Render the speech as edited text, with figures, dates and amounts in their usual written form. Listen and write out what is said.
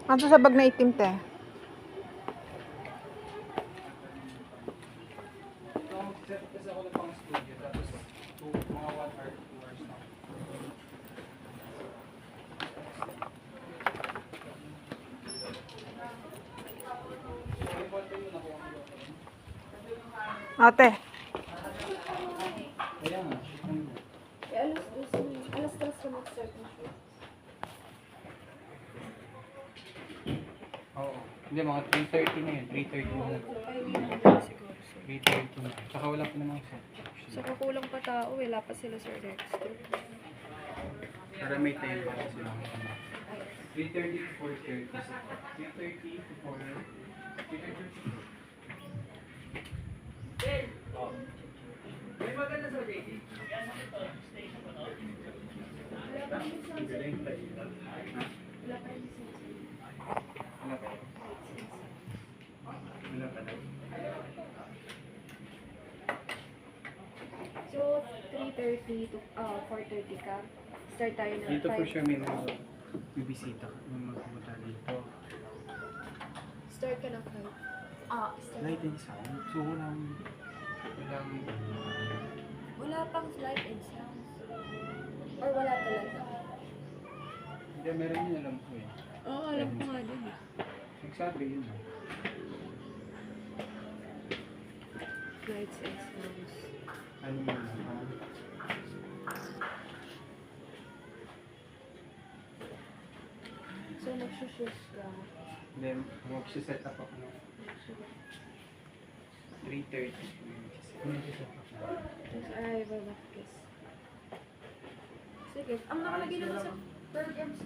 Ano sa bag na itim, te? Set kasi ako ng pang studio, tapos mga 1 hour, 2 hours na. Ate. Kaya nga. Alas 3 ka mag-start na siya. Oo. Hindi, mga 3:30 na yun. 3:30 na. 3:30 na. Tsaka wala pa namang set. So, kukulang pa tao, wala pa sila Sir Dexter. Para may time para sila. 3:30 to 4:30. 3:30 to 4. 3:30 to 4. May maganda sa JD. Wala pa. Wala pa daw. So, 3:30 to 4:30 ka. Start tayo ng 5. Dito for sure may mga bibisita ka. May mga pumunta dito. Start ka ng 5. Start. Light and sound. So walang Wala pang light and sounds. Or wala talaga? hindi, meron yun alam ko eh. Oo, alam ko nga din. Nagsabi yun eh. Lights and sounds. Ano yun? So, magsushoot ka. Then, mag-set up ako ng 3:30. Mag-set up na. Tapos arrival of kiss. Sige. Ang nakalagay naman sa programs